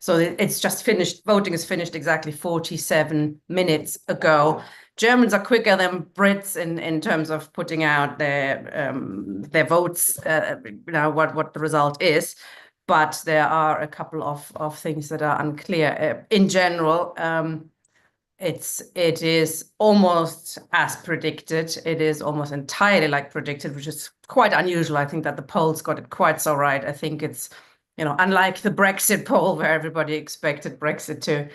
So it's just finished. Voting is finished exactly 47 minutes ago. Germans are quicker than Brits in terms of putting out their votes. What the result is, but there are a couple of things that are unclear. In general, it is almost as predicted. It is almost entirely like predicted, which is quite unusual. I think that the polls got it quite so right. I think it's, unlike the Brexit poll where everybody expected Brexit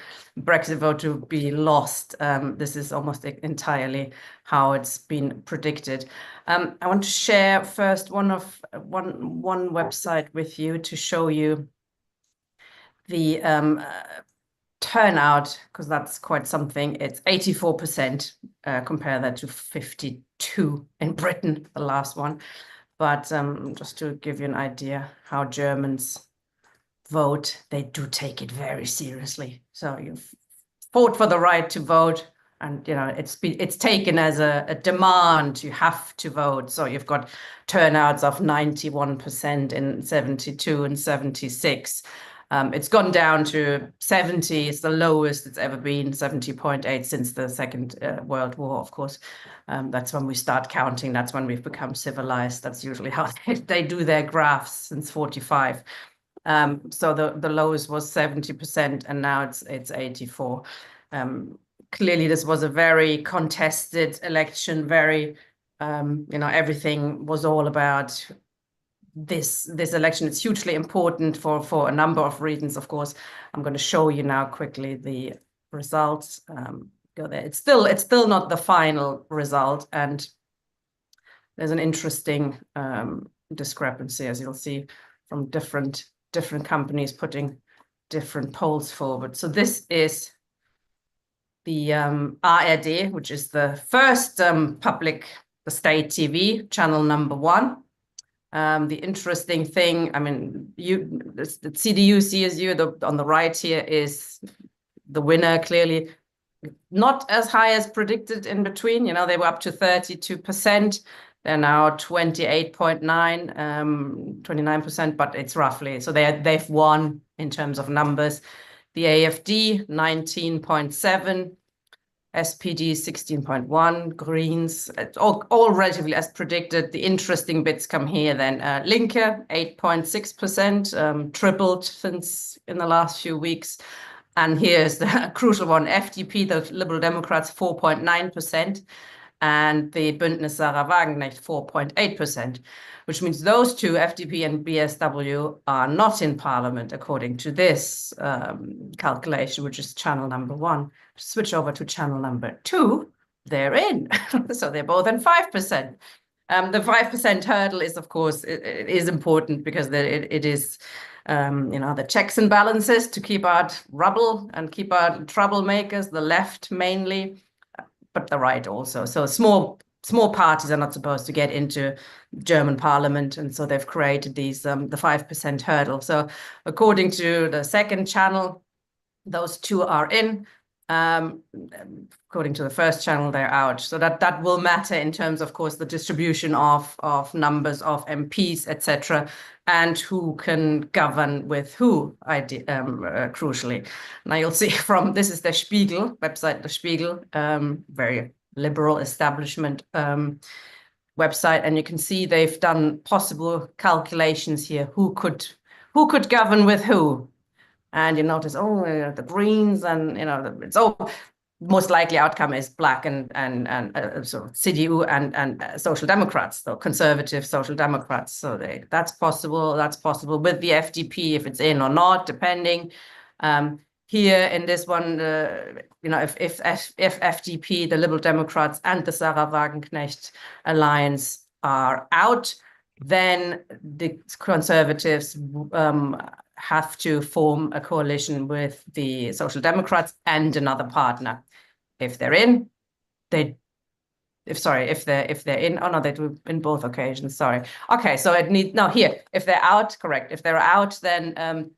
vote to be lost. This is almost entirely how it's been predicted. I want to share first one website with you to show you the turnout, because that's quite something. It's 84%. Compare that to 52 in Britain, the last one. But just to give you an idea how Germans vote, they do take it very seriously. So you fought for the right to vote, and it's taken as a demand. You have to vote. So you've got turnouts of 91% in 72 and 76. It's gone down to 70. It's the lowest it's ever been, 70.8 since the Second World War, of course. That's when we start counting. That's when we've become civilized. That's usually how they do their graphs since 45. So the lowest was 70%, and now it's 84. Clearly, this was a very contested election. Everything was all about this election. It's hugely important for a number of reasons. Of course, I'm going to show you now quickly the results. Go there. It's still not the final result, and there's an interesting discrepancy, as you'll see, from different companies putting different polls forward. So this is the ARD, which is the first public state TV channel, number one. The interesting thing, I mean, the CDU, CSU, on the right here is the winner, clearly not as high as predicted in between. They were up to 32%. They're now 28.9, 29%, but it's roughly. So they've won in terms of numbers. The AfD, 19.7. SPD 16.1, Greens, all relatively as predicted. The interesting bits come here then. Linke, 8.6%, tripled since in the last few weeks. And here's the crucial one, FDP, the Liberal Democrats, 4.9%, and the Bündnis Sarah Wagenknecht, 4.8%, which means those two, FDP and BSW, are not in parliament, according to this calculation, which is channel number one. Switch over to channel number two, they're in. So they're both in 5%. The 5% hurdle is, of course, it is important because it is, the checks and balances to keep out rubble and keep out troublemakers, the left mainly, but the right also. So small parties are not supposed to get into German parliament, and so they've created these the 5% hurdle. So according to the second channel, those two are in. According to the first channel, they're out. So that will matter in terms, of course, the distribution of numbers of MPs, etc., and who can govern with who, crucially. Now you'll see this is the Spiegel website, the Spiegel, very liberal establishment website, and you can see they've done possible calculations here. Who could govern with who? And you notice, the Greens, and it's all most likely outcome is Black and sort of CDU and Social Democrats, so conservative Social Democrats. So that's possible. That's possible with the FDP if it's in or not, depending. Here in this one, if FDP, the Liberal Democrats, and the Sarah Wagenknecht alliance are out, then the Conservatives have to form a coalition with the Social Democrats and another partner. If they're in, if they're in, oh no, they do in both occasions, sorry. Okay, so if they're out, correct. If they're out, then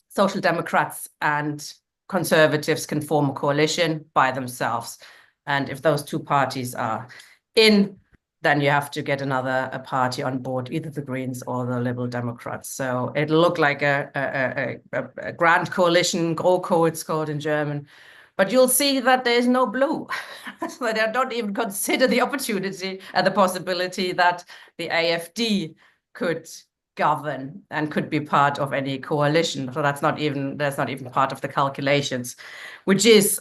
Social Democrats and Conservatives can form a coalition by themselves. And if those two parties are in, then you have to get a party on board, either the Greens or the Liberal Democrats. So it looked like a grand coalition, GroKo it's called in German. But you'll see that there's no blue. So they don't even consider the opportunity and the possibility that the AfD could govern and could be part of any coalition. So that's not even part of the calculations, which is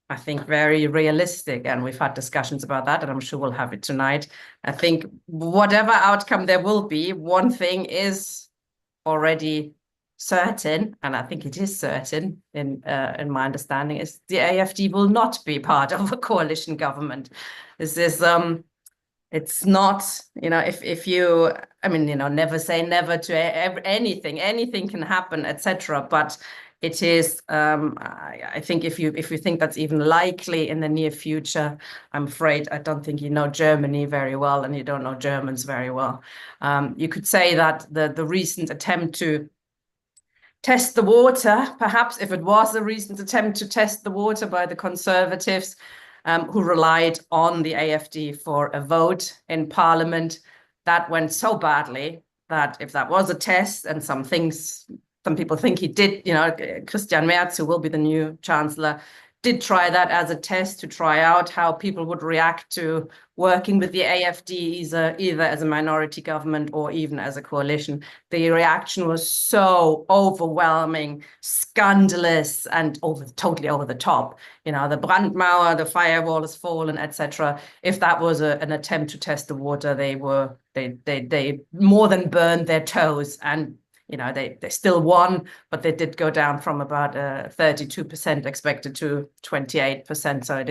I think very realistic, and we've had discussions about that, and I'm sure we'll have it tonight. I think whatever outcome there will be, one thing is already certain, and I think it is certain in my understanding, is the AfD will not be part of a coalition government. This is it's not, if you, I mean, never say never to anything can happen, etc. But it is, I think if you think that's even likely in the near future, I'm afraid I don't think you know Germany very well, and you don't know Germans very well. You could say that the recent attempt to test the water, perhaps if it was a recent attempt to test the water by the Conservatives, who relied on the AfD for a vote in Parliament, that went so badly that if that was a test, and some people think he did, Christian Merz, who will be the new chancellor, did try that as a test to try out how people would react to working with the AfD, either as a minority government or even as a coalition. The reaction was so overwhelming, scandalous, and totally over the top. The Brandmauer, the firewall has fallen, etc. If that was an attempt to test the water, they more than burned their toes, and they still won, but they did go down from about 32% expected to 28%. So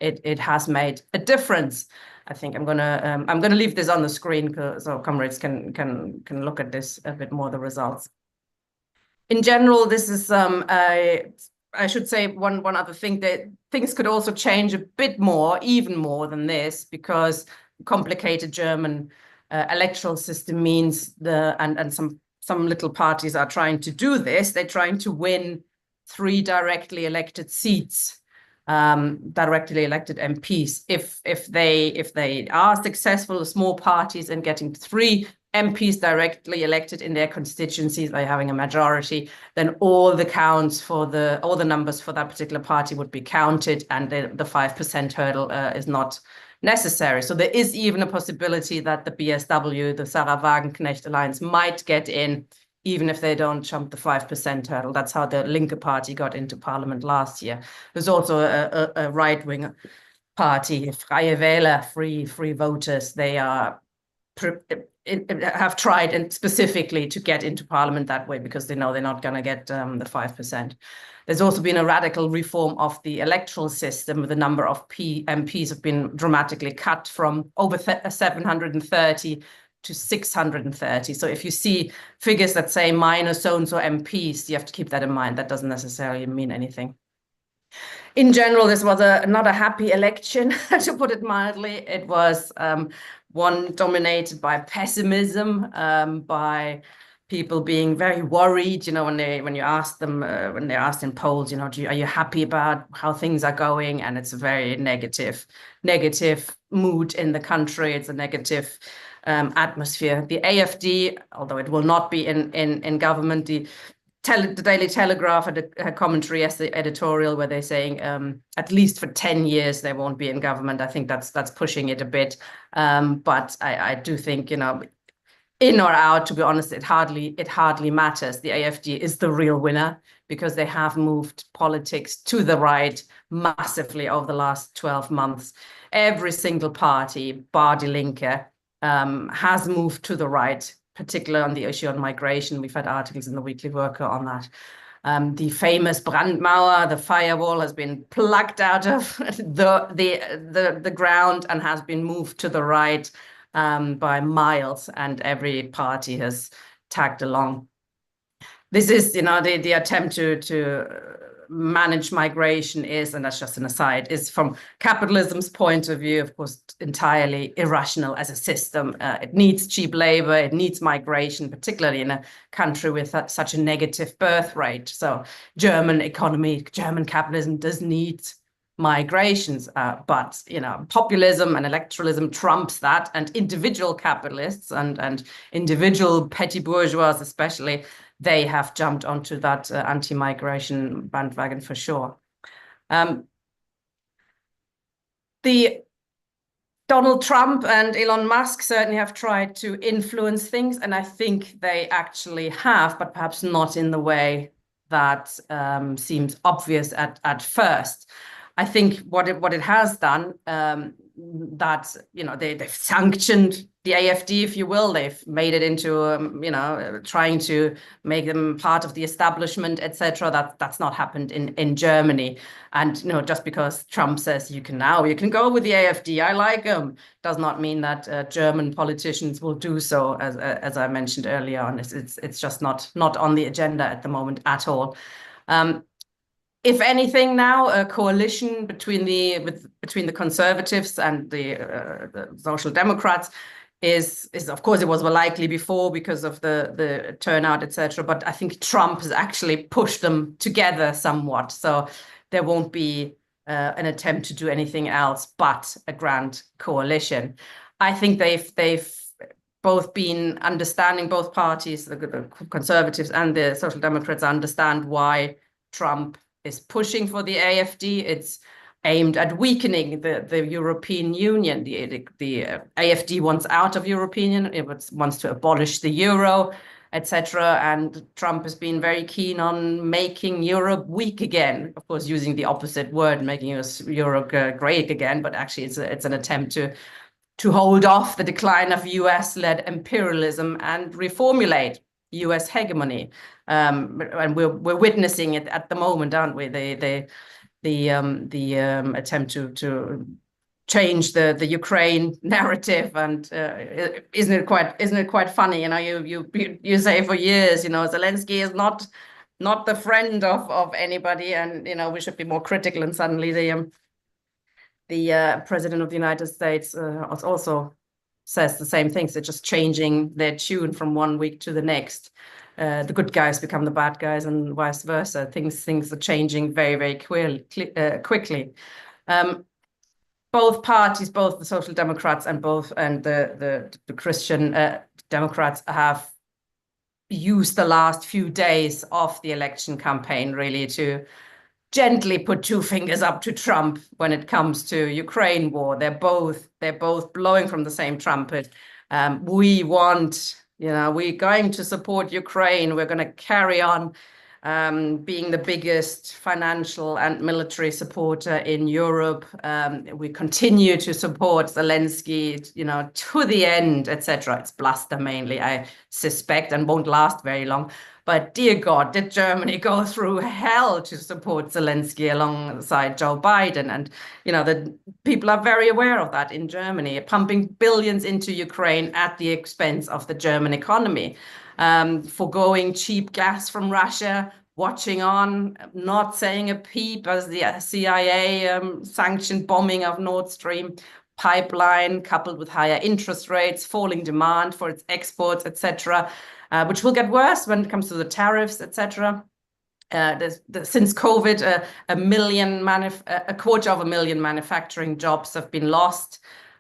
it has made a difference. I think I'm gonna leave this on the screen so comrades can look at this a bit more, the results. In general, this is I should say one other thing, that things could also change a bit more, even more than this, because complicated German electoral system means and some little parties are trying to do this. They're trying to win 3 directly elected seats, directly elected MPs. If they are successful, the small parties, in getting 3 MPs directly elected in their constituencies by having a majority, then all the numbers for that particular party would be counted, and the 5% hurdle is not necessary. So there is even a possibility that the BSW, the Sarah Wagenknecht alliance, might get in, even if they don't jump the 5% hurdle. That's how the Linke Party got into parliament last year. There's also a right-wing party, Freie Wähler, free voters. They have tried and specifically to get into parliament that way, because they know they're not going to get the 5%. There's also been a radical reform of the electoral system. The number of MPs have been dramatically cut from over 730 to 630. So if you see figures that say minus so-and-so MPs, you have to keep that in mind. That doesn't necessarily mean anything. In general, this was not a happy election, to put it mildly. It was one dominated by pessimism, by people being very worried, when you ask them, when they're asked in polls, are you happy about how things are going? And it's a very negative mood in the country. It's a negative atmosphere. The AfD, although it will not be in government, the Daily Telegraph had a commentary as the editorial where they're saying at least for 10 years they won't be in government. I think that's pushing it a bit. But I do think, in or out, to be honest, it hardly matters. The AfD is the real winner, because they have moved politics to the right massively over the last 12 months. Every single party, bar Die Linke, has moved to the right, particularly on the issue on migration. We've had articles in the Weekly Worker on that. The famous Brandmauer, the firewall, has been plucked out of the ground and has been moved to the right by miles, and every party has tagged along. This is, the attempt to manage migration is, and that's just an aside, is from capitalism's point of view, of course, entirely irrational as a system. It needs cheap labor, it needs migration, particularly in a country with such a negative birth rate. So German economy, German capitalism does need migrations. But populism and electoralism trumps that, and individual capitalists and individual petty bourgeois, especially, they have jumped onto that anti-migration bandwagon for sure. The Donald Trump and Elon Musk certainly have tried to influence things, and I think they actually have, but perhaps not in the way that seems obvious at first. I think what it has done, that they've sanctioned the AfD, if you will. They've made it into trying to make them part of the establishment, etc. That's not happened in Germany. And just because Trump says you can go with the AfD, I like them, does not mean that German politicians will do so. As I mentioned earlier on, it's just not on the agenda at the moment at all. If anything, now a coalition between the Conservatives and the Social Democrats is of course, it was more likely before because of the turnout, etc. But I think Trump has actually pushed them together somewhat, so there won't be an attempt to do anything else but a grand coalition. I think they've both been understanding, both parties, the Conservatives and the Social Democrats, understand why Trump is pushing for the AfD. It's aimed at weakening the European Union. The AfD wants out of European Union. It wants to abolish the euro, etc. And Trump has been very keen on making Europe weak again. Of course, using the opposite word, making Europe great again. But actually, it's an attempt to hold off the decline of US-led imperialism and reformulate US hegemony. And we're witnessing it at the moment, aren't we? The attempt to change the Ukraine narrative, and isn't it quite funny? You say for years, Zelensky is not the friend of anybody, and we should be more critical, and suddenly the president of the United States also says the same things. They're just changing their tune from one week to the next. The good guys become the bad guys, and vice versa. Things are changing very, very quickly. Both parties, both the Social Democrats and the Christian Democrats, have used the last few days of the election campaign really to gently put two fingers up to Trump when it comes to Ukraine war. They're both blowing from the same trumpet. We're going to support Ukraine. We're going to carry on being the biggest financial and military supporter in Europe. We continue to support Zelensky, to the end, etc. It's bluster mainly, I suspect, and won't last very long. But dear God, did Germany go through hell to support Zelensky alongside Joe Biden? And, the people are very aware of that in Germany, pumping billions into Ukraine at the expense of the German economy, forgoing cheap gas from Russia, watching on, not saying a peep as the CIA sanctioned bombing of Nord Stream pipeline, coupled with higher interest rates, falling demand for its exports, etc., which will get worse when it comes to the tariffs, etc. Since COVID, a quarter of a million manufacturing jobs have been lost.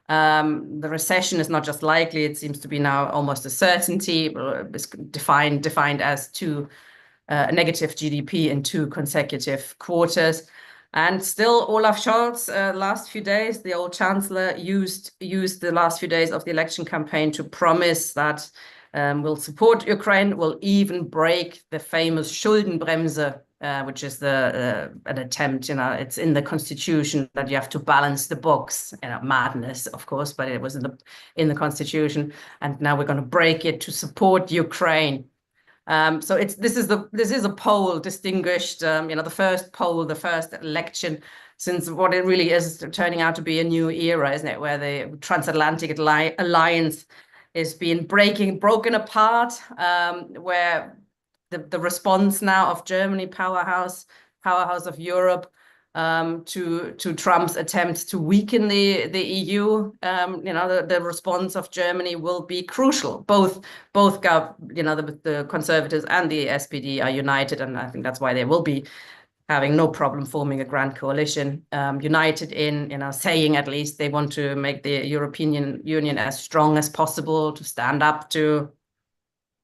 The recession is not just likely; it seems to be now almost a certainty. It's defined as a negative GDP in 2 consecutive quarters. And still, Olaf Scholz, last few days, the old chancellor, used the last few days of the election campaign to promise that we'll support Ukraine, will even break the famous Schuldenbremse, which is an attempt, it's in the constitution that you have to balance the books. Madness, of course, but it was in the constitution. And now we're going to break it to support Ukraine. So this is a poll distinguished, the first poll, the first election since what it really is turning out to be a new era, isn't it? Where the transatlantic alliance is being broken apart, where the response now of Germany, powerhouse of Europe, to Trump's attempts to weaken the EU, the response of Germany will be crucial. Both the Conservatives and the SPD are united, and I think that's why they will be having no problem forming a grand coalition, united in, saying at least they want to make the European Union as strong as possible, to stand up to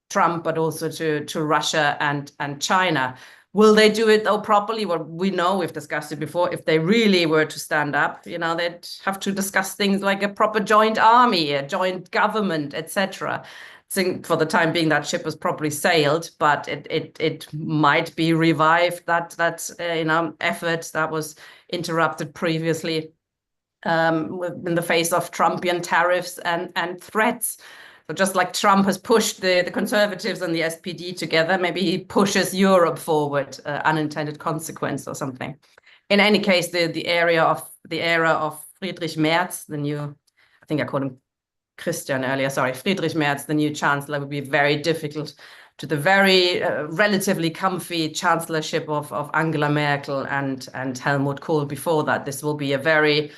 Trump, but also to Russia and China. Will they do it though properly? Well, we know, we've discussed it before, if they really were to stand up, they'd have to discuss things like a proper joint army, a joint government, etc. I think for the time being that ship has probably sailed, but it might be revived, that effort that was interrupted previously in the face of Trumpian tariffs and threats. So just like Trump has pushed the Conservatives and the SPD together, maybe he pushes Europe forward, unintended consequence or something. In any case, the era of Friedrich Merz, I think I called him Christian earlier, sorry, Friedrich Merz, the new chancellor, would be very difficult to the very relatively comfy chancellorship of Angela Merkel and Helmut Kohl before that. This will be a very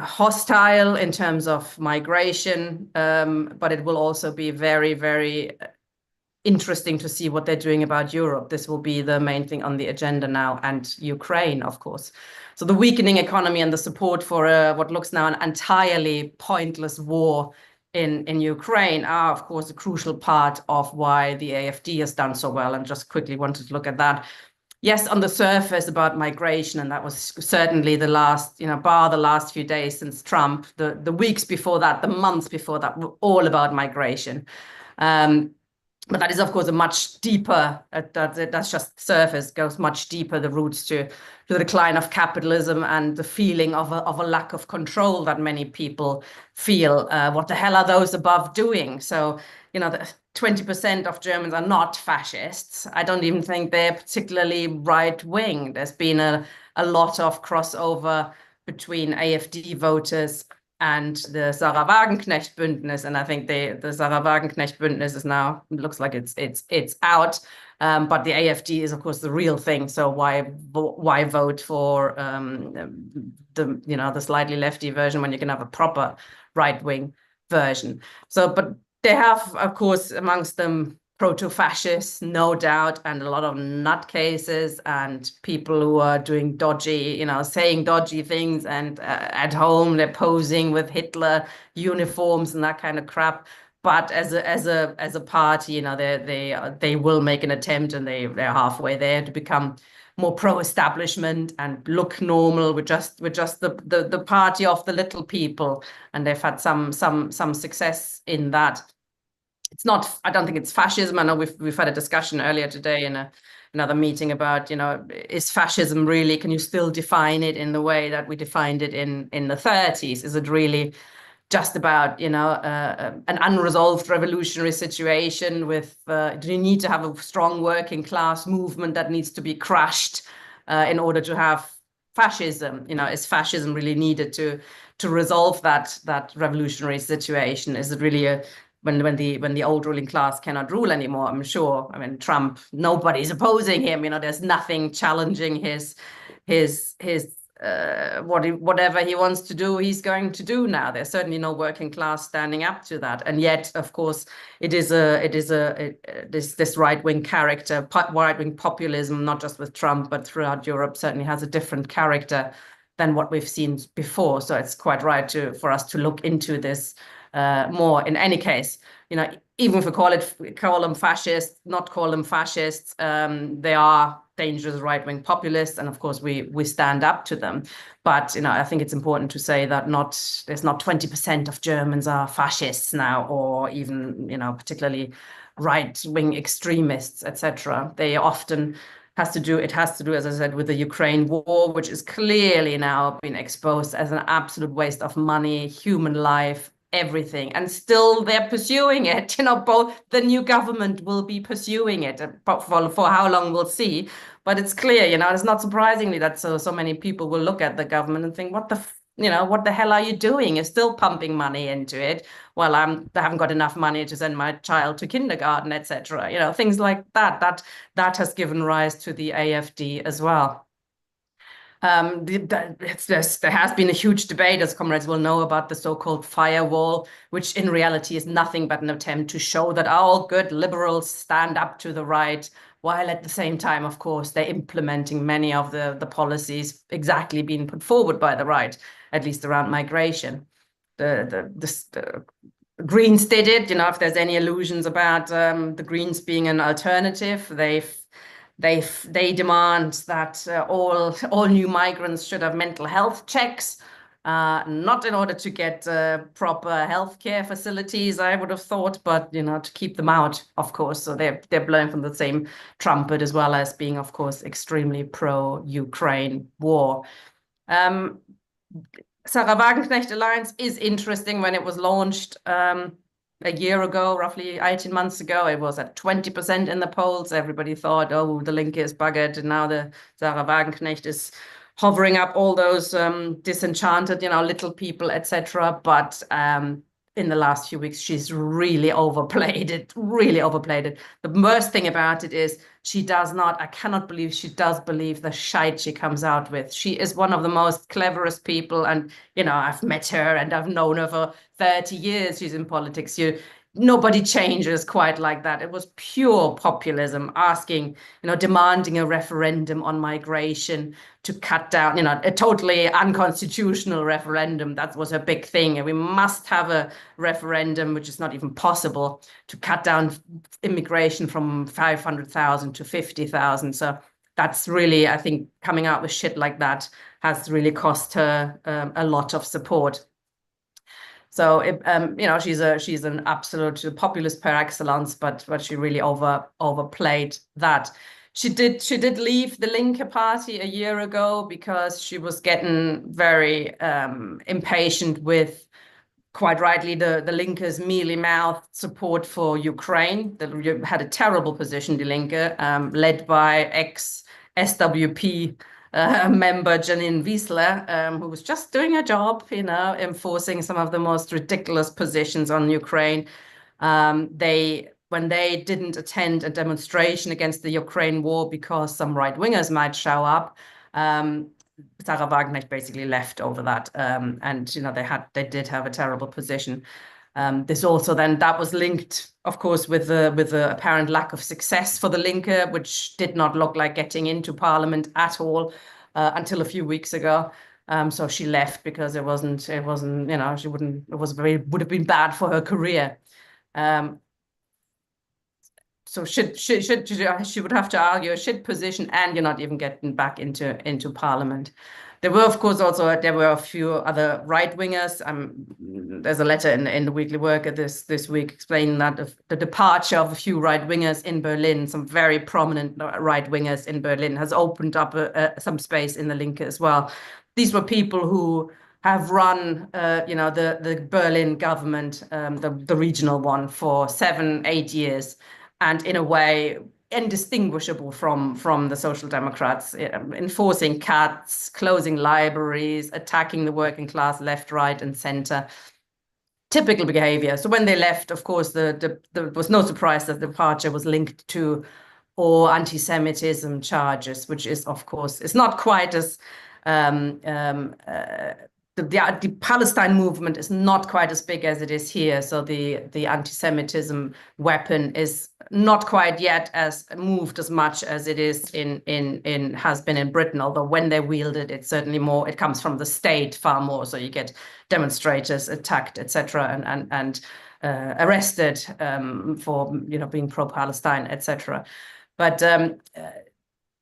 hostile in terms of migration, but it will also be very, very interesting to see what they're doing about Europe. This will be the main thing on the agenda now, and Ukraine, of course. So the weakening economy and the support for what looks now an entirely pointless war in Ukraine are, of course, a crucial part of why the AfD has done so well. And just quickly wanted to look at that. Yes, on the surface about migration, and that was certainly the last, bar the last few days since Trump, the weeks before that, the months before that, were all about migration. But that is, of course, a much deeper, that's just surface, goes much deeper, the roots to the decline of capitalism and the feeling of a lack of control that many people feel. What the hell are those above doing? So, the 20% of Germans are not fascists. I don't even think they're particularly right-wing. There's been a lot of crossover between AfD voters and the Sarah Wagenknecht Bündnis, and I think the Sarah Wagenknecht Bündnis is now, looks like it's out, but the AfD is of course the real thing. So why vote for the slightly lefty version when you can have a proper right-wing version? So, but they have, of course, amongst them proto-fascists, no doubt, and a lot of nutcases and people who are doing dodgy, saying dodgy things, and at home they're posing with Hitler uniforms and that kind of crap. But as a party, they will make an attempt, and they're halfway there to become more pro-establishment and look normal. We're just the party of the little people, and they've had some success in that. It's not, I don't think it's fascism. I know we've had a discussion earlier today in another meeting about, is fascism really, can you still define it in the way that we defined it in the 30s? Is it really just about, an unresolved revolutionary situation with, do you need to have a strong working class movement that needs to be crushed in order to have fascism? Is fascism really needed to resolve that revolutionary situation? Is it really when the old ruling class cannot rule anymore? I'm sure. I mean, Trump, nobody's opposing him. There's nothing challenging his whatever he wants to do, he's going to do now. There's certainly no working class standing up to that, and yet, of course, this right-wing character, right-wing populism, not just with Trump but throughout Europe, certainly has a different character than what we've seen before. So it's quite right for us to look into this more. In any case, even if we call them fascists, not call them fascists, they are dangerous right-wing populists, and of course we stand up to them. But I think it's important to say that there's not 20% of Germans are fascists now, or even particularly right-wing extremists, etc. They often has to do, as I said, with the Ukraine war, which is clearly now been exposed as an absolute waste of money, human life, everything, and still they're pursuing it. Both the new government will be pursuing it for how long we'll see, but it's clear. It's not surprisingly that so many people will look at the government and think, what the hell are you doing? You're still pumping money into it. Well, I haven't got enough money to send my child to kindergarten, etc. Things like that has given rise to the AfD as well. There has been a huge debate, as comrades will know, about the so-called firewall, which in reality is nothing but an attempt to show that all good liberals stand up to the right, while at the same time, of course, they're implementing many of the policies exactly being put forward by the right, at least around migration. The Greens did it, if there's any illusions about the Greens being an alternative, they demand that all new migrants should have mental health checks, not in order to get proper healthcare facilities, I would have thought, but to keep them out, of course. So they're blowing from the same trumpet, as well as being, of course, extremely pro-Ukraine war. Sarah Wagenknecht Alliance is interesting. When it was launched a year ago, roughly 18 months ago, it was at 20% in the polls. Everybody thought, oh, the Linke is buggered, and now the Sarah Wagenknecht is hovering up all those disenchanted, little people, etc. But in the last few weeks, she's really overplayed it, The worst thing about it is I cannot believe she does believe the shite she comes out with. She is one of the most cleverest people. And, I've met her and I've known her for 30 years. She's in politics. Nobody changes quite like that. It was pure populism, demanding a referendum on migration to cut down, a totally unconstitutional referendum. That was a big thing. And we must have a referendum, which is not even possible, to cut down immigration from 500,000 to 50,000. So that's really, I think, coming out with shit like that has really cost her a lot of support. So she's an absolute populist par excellence, but she really overplayed that. She did leave the Linke Party a year ago because she was getting very impatient with, quite rightly, the Linke's mealy-mouthed support for Ukraine. They had a terrible position, the Linke, led by ex-SWP member Janine Wiesler, who was just doing her job, enforcing some of the most ridiculous positions on Ukraine. When they didn't attend a demonstration against the Ukraine war because some right-wingers might show up, Sarah Wagenknecht basically left over that, and they did have a terrible position. That was linked, of course, with the apparent lack of success for the Linke, which did not look like getting into parliament at all until a few weeks ago. So she left because it would have been bad for her career. So she would have to argue a shit position, and you're not even getting back into parliament. There were, of course, a few other right-wingers. There's a letter in the Weekly Worker this week explaining that the departure of a few right-wingers in Berlin, some very prominent right-wingers in Berlin, has opened up some space in the Linke as well. These were people who have run, the Berlin government, the regional one, for 7-8 years, and in a way indistinguishable from the Social Democrats, enforcing cuts, closing libraries, attacking the working class left, right, and center. Typical behavior. So when they left, of course, there was no surprise that the departure was linked to or anti-Semitism charges, which is, of course, it's not quite as the Palestine movement is not quite as big as it is here. So the anti-Semitism weapon is not quite yet as moved as much as it is has been in Britain. Although when they wield it, it's certainly more. It comes from the state far more. So you get demonstrators attacked, etc., and arrested for being pro-Palestine, etc. But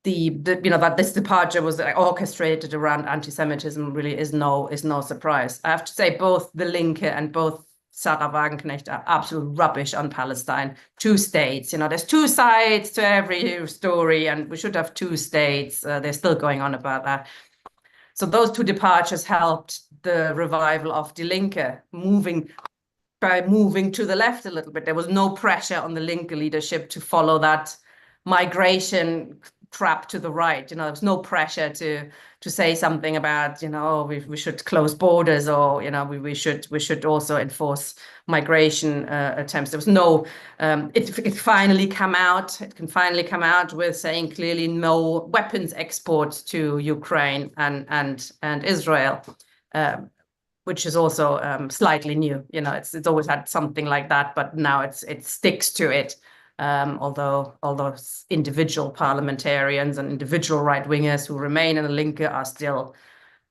that this departure was orchestrated around anti-Semitism really is no surprise. I have to say both the Linke and both Sarah Wagenknecht are absolute rubbish on Palestine. 2 states, there's 2 sides to every story, and we should have 2 states. They're still going on about that. So those 2 departures helped the revival of Die Linke, moving to the left a little bit. There was no pressure on the Linke leadership to follow that migration trap to the right. There was no pressure to say something about, we should close borders, or, we should also enforce migration attempts. There was no, it finally come out. It can finally come out with saying clearly no weapons exports to Ukraine and Israel. Which is also slightly new. It's always had something like that, but now it sticks to it. Although individual parliamentarians and individual right-wingers who remain in the Linke are still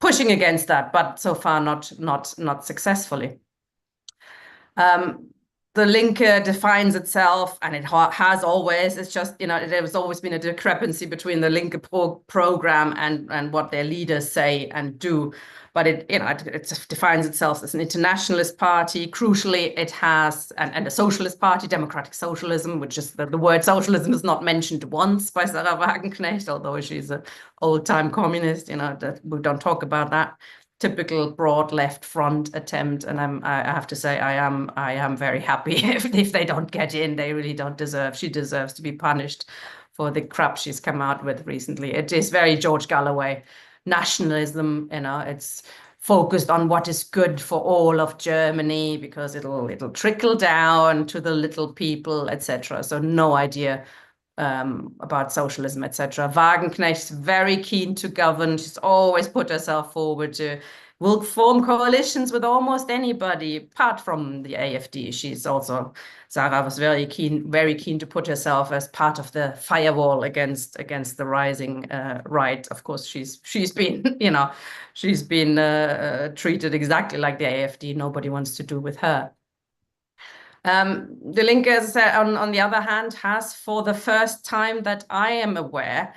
pushing against that, but so far not successfully. The Linke defines itself, and it has always, it's just, there's always been a discrepancy between the Linke program and what their leaders say and do. But it defines itself as an internationalist party. Crucially, it has, and a socialist party, democratic socialism, which is the word socialism is not mentioned once by Sarah Wagenknecht, although she's an old-time communist, that we don't talk about that. Typical broad left front attempt, and I have to say I am very happy if they don't get in. They really don't deserve. She deserves to be punished for the crap she's come out with recently. It is very George Galloway nationalism. It's focused on what is good for all of Germany because it'll trickle down to the little people, etc. So no idea about socialism, etc. Wagenknecht is very keen to govern. She's always put herself forward will form coalitions with almost anybody, apart from the AfD. Sarah was very keen to put herself as part of the firewall against the rising right. Of course, she's been treated exactly like the AfD. Nobody wants to do with her. The Linke, as I said, on the other hand, has, for the first time that I am aware,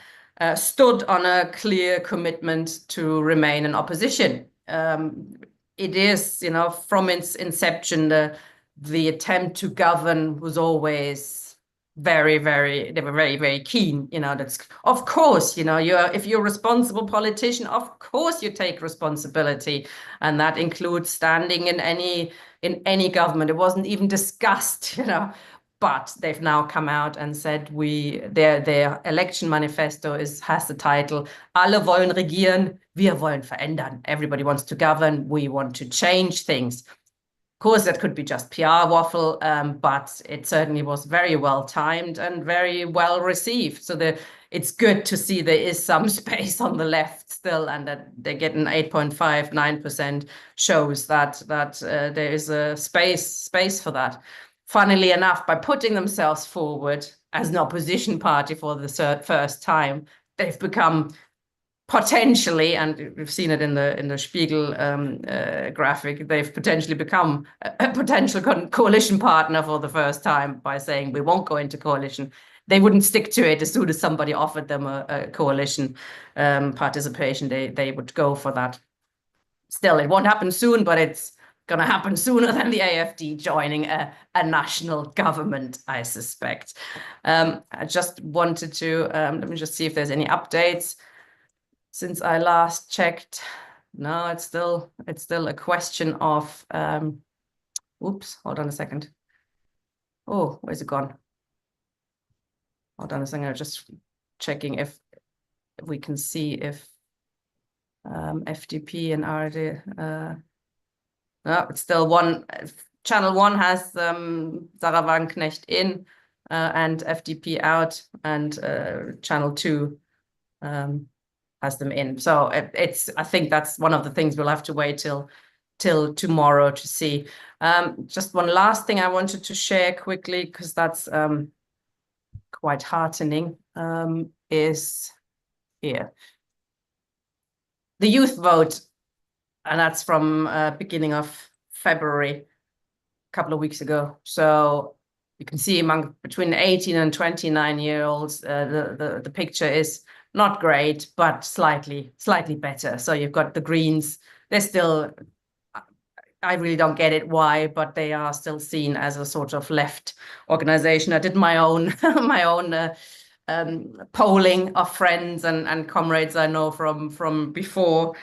stood on a clear commitment to remain in opposition. It is, from its inception, the attempt to govern was always they were very, very keen. That's, of course, if you're a responsible politician, of course you take responsibility, and that includes standing in any government. It wasn't even discussed, but they've now come out and said their election manifesto has the title "Alle wollen regieren, wir wollen verändern." Everybody wants to govern, we want to change things. Of course, that could be just PR waffle, but it certainly was very well timed and very well received. So it's good to see there is some space on the left still, and that they get an 8.59% shows that there is a space for that. Funnily enough, by putting themselves forward as an opposition party for the first time, they've become potentially, and we've seen it in the Spiegel graphic, they've potentially become a potential coalition partner for the first time by saying we won't go into coalition. They wouldn't stick to it. As soon as somebody offered them a coalition participation, they would go for that. Still, it won't happen soon, but it's going to happen sooner than the AfD joining a national government, I suspect. I just wanted to, let me just see if there's any updates. Since I last checked, no, it's still a question of, oops, hold on a second. Oh, where's it gone? Hold on a second, I'm just checking if we can see if FDP and ARD, no, it's still one. Channel 1 has Sarah Wagenknecht in and FDP out, and Channel 2 has them in. So I think that's one of the things we'll have to wait till tomorrow to see. Just one last thing I wanted to share quickly, because that's quite heartening, is here. The youth vote, and that's from beginning of February, a couple of weeks ago. So you can see between 18 and 29-year-olds, the picture is not great, but slightly better. So you've got the Greens. They're still, I really don't get it why, but they are still seen as a sort of left organization. I did my own polling of friends and comrades I know from before.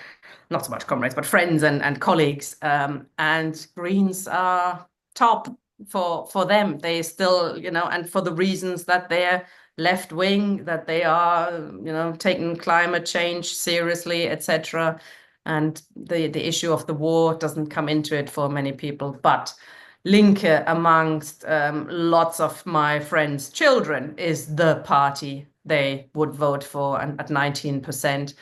Not so much comrades, but friends and colleagues. And Greens are top for them. They still, and for the reasons that they're left wing, that they are, taking climate change seriously, etc. And the issue of the war doesn't come into it for many people. But Linke, amongst lots of my friends' children, is the party they would vote for, and at 19%.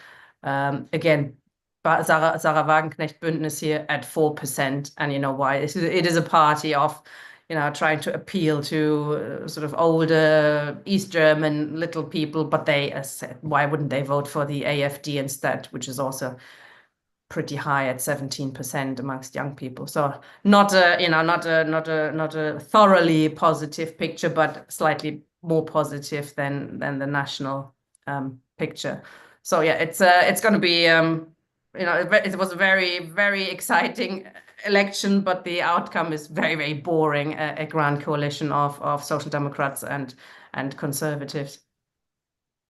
Again, Sarah Wagenknecht Bündnis here at 4%. And you know why? It is a party of, trying to appeal to sort of older East German little people, but they, as said, why wouldn't they vote for the AfD instead, which is also pretty high at 17% amongst young people. So not a thoroughly positive picture, but slightly more positive than the national picture. So yeah, it's going to be it was a very, very exciting election, but the outcome is very, very boring. A grand coalition of social democrats and conservatives.